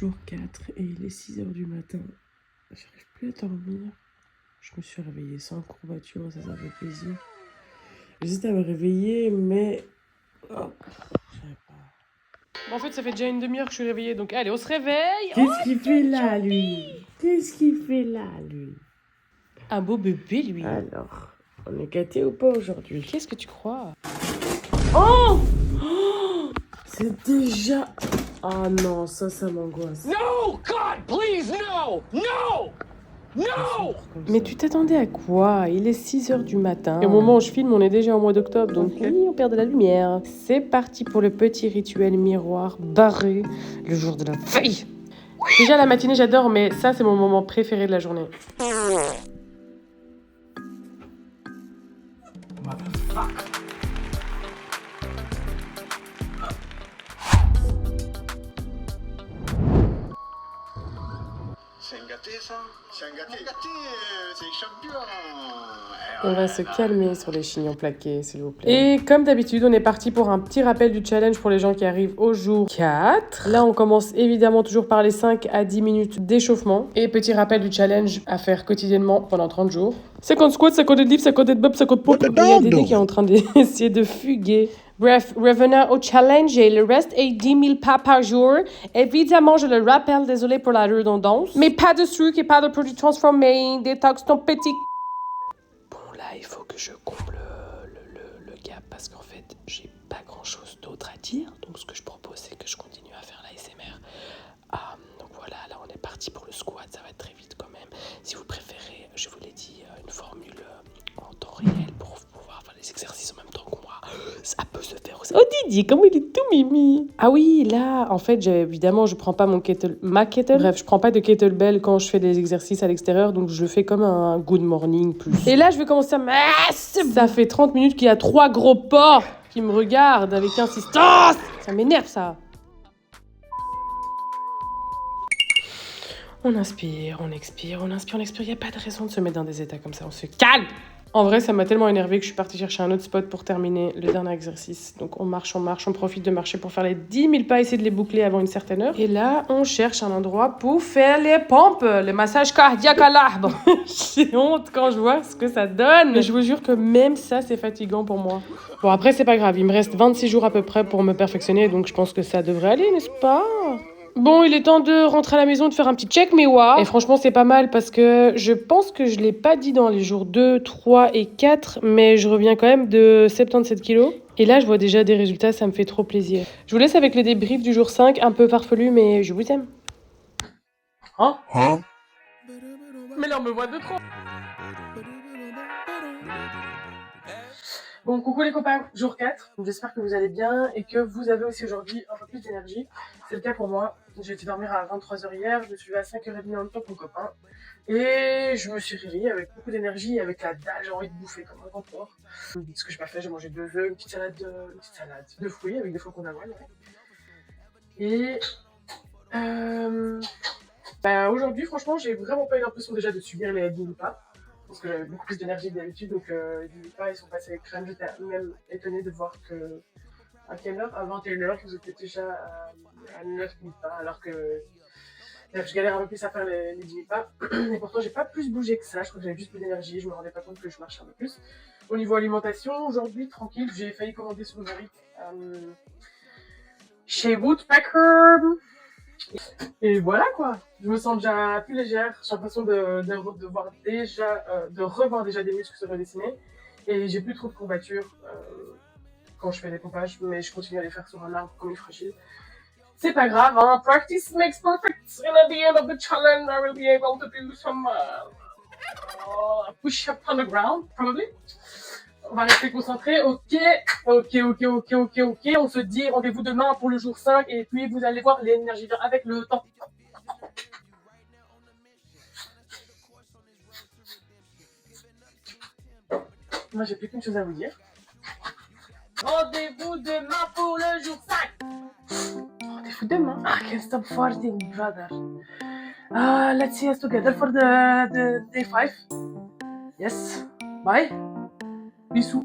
jour 4 et il est 6 heures du matin. J'arrive plus à dormir. Je me suis réveillée sans courbature, ça fait plaisir. J'hésite à me réveiller, mais... Oh, je savais pas. Bon, en fait, ça fait déjà une demi-heure que je suis réveillée, donc allez, on se réveille. Qu'est-ce qu'il fait là, lui? Qu'est-ce qu'il fait là, lui? Un beau bébé, lui. Alors, on est gâtés ou pas aujourd'hui? Qu'est-ce que tu crois? Oh! C'est déjà... Ah non, ça m'angoisse. No, God, please, no! No! No! Mais tu t'attendais à quoi? Il est 6 heures du matin. Et au moment où je filme, on est déjà au mois d'octobre, donc oui, on perd de la lumière. C'est parti pour le petit rituel miroir barré le jour de la veille. Déjà, la matinée, j'adore, mais ça, c'est mon moment préféré de la journée. C'est un gâté, ça? C'est un gâté, c'est champion. On va se calmer sur les chignons plaqués, s'il vous plaît. Et comme d'habitude, on est parti pour un petit rappel du challenge pour les gens qui arrivent au jour 4. Là, on commence évidemment toujours par les 5 à 10 minutes d'échauffement. Et petit rappel du challenge à faire quotidiennement pendant 30 jours. 50 squats, 50 deadlifts, 50 deadbumps, 50 pompes. Il y a Dédé qui est en train d'essayer de fuguer. Bref, revenons au challenge et le reste est 10 000 pas par jour. Évidemment, je le rappelle, désolé pour la redondance, mais pas de sucre et pas de produits transformés, détox ton petit... Bon, là, il faut que je comble le gap parce qu'en fait, j'ai pas grand-chose d'autre à dire. Donc, ce que je propose, c'est que je continue à faire l'ASMR. Donc voilà, là, on est parti pour le squat. Ça va être très vite quand même. Si vous préférez, je vous l'ai dit, une formule en temps réel pour pouvoir faire les exercices en même temps que moi. Ça peut se faire aussi. Oh Didier, comment il est tout mimi. Ah oui, là, en fait, évidemment, je prends pas ma kettle. Bref, je prends pas de kettlebell quand je fais des exercices à l'extérieur, donc je le fais comme un good morning plus. Et là, je vais commencer à... Ça fait 30 minutes qu'il y a 3 gros porcs qui me regardent avec insistance. Ça m'énerve, ça. On inspire, on expire, on inspire, on expire. Il n'y a pas de raison de se mettre dans des états comme ça. On se calme. En vrai, ça m'a tellement énervé que je suis partie chercher un autre spot pour terminer le dernier exercice. Donc on marche, on profite de marcher pour faire les 10 000 pas, essayer de les boucler avant une certaine heure. Et là, on cherche un endroit pour faire les pompes, le massage cardiaque à l'arbre. J'ai honte quand je vois ce que ça donne. Mais je vous jure que même ça, c'est fatigant pour moi. Bon, après, c'est pas grave. Il me reste 26 jours à peu près pour me perfectionner, donc je pense que ça devrait aller, n'est-ce pas ? Bon, il est temps de rentrer à la maison, de faire un petit check miroir. Et franchement, c'est pas mal parce que je pense que je l'ai pas dit dans les jours 2, 3 et 4, mais je reviens quand même de 77 kilos. Et là, je vois déjà des résultats, ça me fait trop plaisir. Je vous laisse avec le débrief du jour 5, un peu farfelu, mais je vous aime. Hein? Mais là, on me voit de trop. Bon, coucou les copains, jour 4. J'espère que vous allez bien et que vous avez aussi aujourd'hui un peu plus d'énergie. C'est le cas pour moi. J'ai été dormir à 23h hier, je me suis levée à 5h30 en même temps que mon copain. Et je me suis réveillée avec beaucoup d'énergie, avec la dalle, j'ai envie de bouffer comme un grand porc. Ce que j'ai pas fait, j'ai mangé 2 œufs, une petite salade de fruits avec des flocons d'avoine. Ouais. Et aujourd'hui, franchement, j'ai vraiment pas eu l'impression déjà de subir les 10 000 pas. Parce que j'avais beaucoup plus d'énergie que d'habitude, donc les 10 000 pas, ils sont passés avec crème. J'étais même étonnée de voir que à quelle heure? À 21h, vous étiez déjà à 9 000 pas, alors que je galère un peu plus à faire les 10 000 pas. Et pourtant, j'ai pas plus bougé que ça. Je crois que j'avais juste plus d'énergie. Je me rendais pas compte que je marchais un peu plus. Au niveau alimentation, aujourd'hui, tranquille, j'ai failli commander sur Uber Eats chez Woodpecker. Et voilà quoi. Je me sens déjà plus légère. J'ai l'impression de revoir déjà des muscles se redessiner. Et j'ai plus trop de courbatures quand je fais des pompages, mais je continue à les faire sur un arbre comme une fragile. C'est pas grave, hein. Practice makes perfect. And at the end of the challenge, I will be able to do some push-up on the ground, probably. On va rester concentré. Ok. On se dit rendez-vous demain pour le jour 5 et puis vous allez voir l'énergie vient avec le temps. Moi, j'ai plus qu'une chose à vous dire. Rendez-vous demain pour le jour 5. Rendez-vous demain. I can't stop farting, brother. Let's see us together for the day 5. Yes. Bye. Bisous.